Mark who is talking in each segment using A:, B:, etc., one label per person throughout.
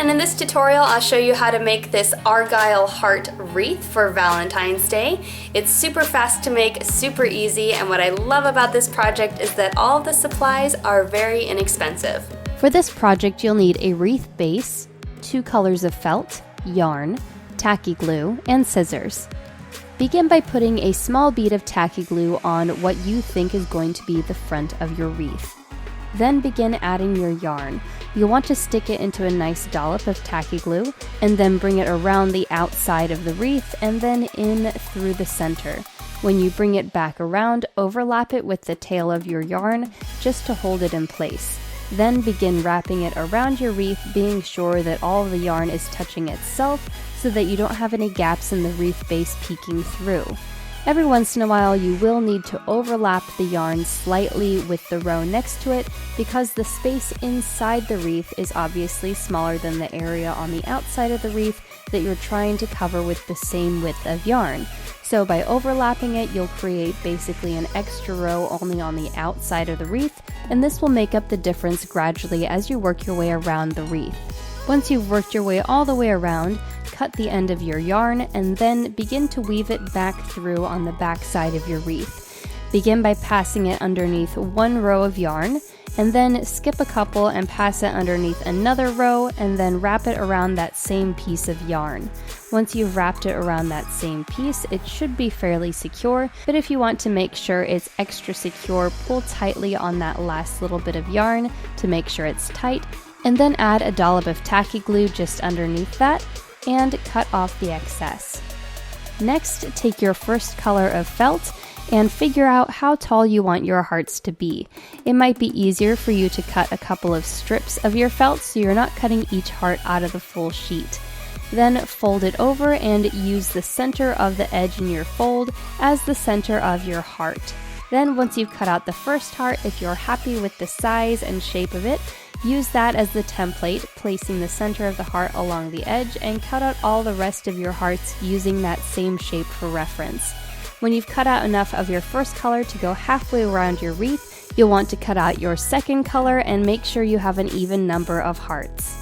A: and in this tutorial I'll show you how to make this Argyle heart wreath for Valentine's Day. It's super fast to make, super easy, and what I love about this project is that all of the supplies are very inexpensive.
B: For this project you'll need a wreath base, 2 colors of felt, yarn, tacky glue, and scissors. Begin by putting a small bead of tacky glue on what you think is going to be the front of your wreath. Then begin adding your yarn. You'll want to stick it into a nice dollop of tacky glue and then bring it around the outside of the wreath and then in through the center. When you bring it back around, overlap it with the tail of your yarn just to hold it in place. Then begin wrapping it around your wreath, being sure that all of the yarn is touching itself so that you don't have any gaps in the wreath base peeking through. Every once in a while you will need to overlap the yarn slightly with the row next to it because the space inside the wreath is obviously smaller than the area on the outside of the wreath that you're trying to cover with the same width of yarn. So by overlapping it, you'll create basically an extra row only on the outside of the wreath, and this will make up the difference gradually as you work your way around the wreath. Once you've worked your way all the way around, cut the end of your yarn and then begin to weave it back through on the back side of your wreath. Begin by passing it underneath one row of yarn and then skip a couple and pass it underneath another row and then wrap it around that same piece of yarn. Once you've wrapped it around that same piece, it should be fairly secure, but if you want to make sure it's extra secure, pull tightly on that last little bit of yarn to make sure it's tight, and then add a dollop of tacky glue just underneath that and cut off the excess. Next, take your first color of felt and figure out how tall you want your hearts to be. It might be easier for you to cut a couple of strips of your felt so you're not cutting each heart out of the full sheet. Then fold it over and use the center of the edge in your fold as the center of your heart. Then once you've cut out the first heart, if you're happy with the size and shape of it, use that as the template, placing the center of the heart along the edge, and cut out all the rest of your hearts using that same shape for reference. When you've cut out enough of your first color to go halfway around your wreath, you'll want to cut out your second color and make sure you have an even number of hearts.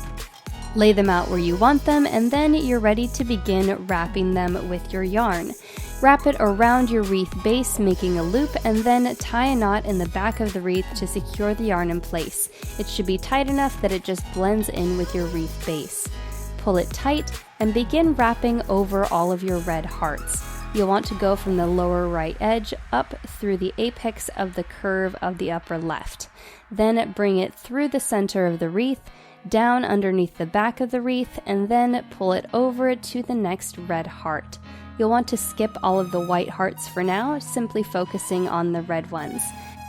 B: Lay them out where you want them, and then you're ready to begin wrapping them with your yarn. Wrap it around your wreath base, making a loop, and then tie a knot in the back of the wreath to secure the yarn in place. It should be tight enough that it just blends in with your wreath base. Pull it tight and begin wrapping over all of your red hearts. You'll want to go from the lower right edge up through the apex of the curve of the upper left. Then bring it through the center of the wreath, down underneath the back of the wreath, and then pull it over to the next red heart. You'll want to skip all of the white hearts for now, simply focusing on the red ones.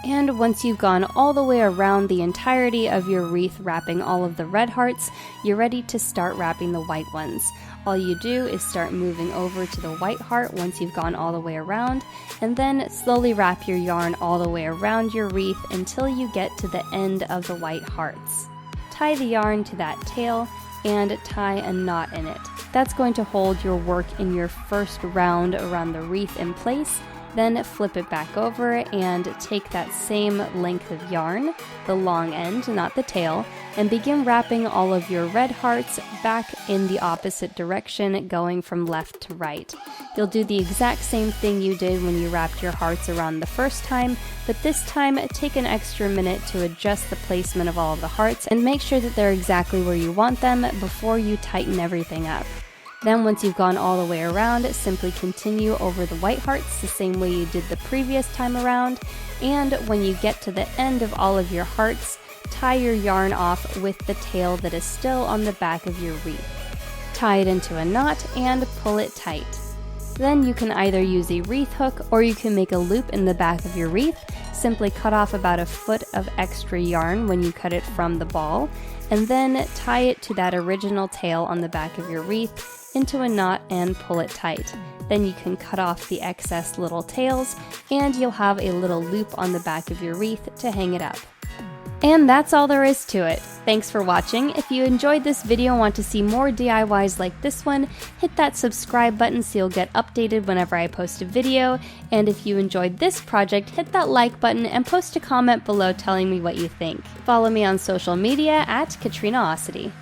B: And once you've gone all the way around the entirety of your wreath wrapping all of the red hearts, you're ready to start wrapping the white ones. All you do is start moving over to the white heart once you've gone all the way around, and then slowly wrap your yarn all the way around your wreath until you get to the end of the white hearts. Tie the yarn to that tail and tie a knot in it. That's going to hold your work in your first round around the wreath in place. Then flip it back over and take that same length of yarn, the long end, not the tail, and begin wrapping all of your red hearts back in the opposite direction, going from left to right. You'll do the exact same thing you did when you wrapped your hearts around the first time, but this time take an extra minute to adjust the placement of all of the hearts and make sure that they're exactly where you want them before you tighten everything up. Then once you've gone all the way around, simply continue over the white hearts the same way you did the previous time around, and when you get to the end of all of your hearts, tie your yarn off with the tail that is still on the back of your wreath. Tie it into a knot and pull it tight. Then you can either use a wreath hook or you can make a loop in the back of your wreath. Simply cut off about a foot of extra yarn when you cut it from the ball, and then tie it to that original tail on the back of your wreath into a knot and pull it tight. Then you can cut off the excess little tails and you'll have a little loop on the back of your wreath to hang it up. And that's all there is to it. Thanks for watching. If you enjoyed this video and want to see more DIYs like this one, hit that subscribe button so you'll get updated whenever I post a video. And if you enjoyed this project, hit that like button and post a comment below telling me what you think. Follow me on social media at Katrinaosity.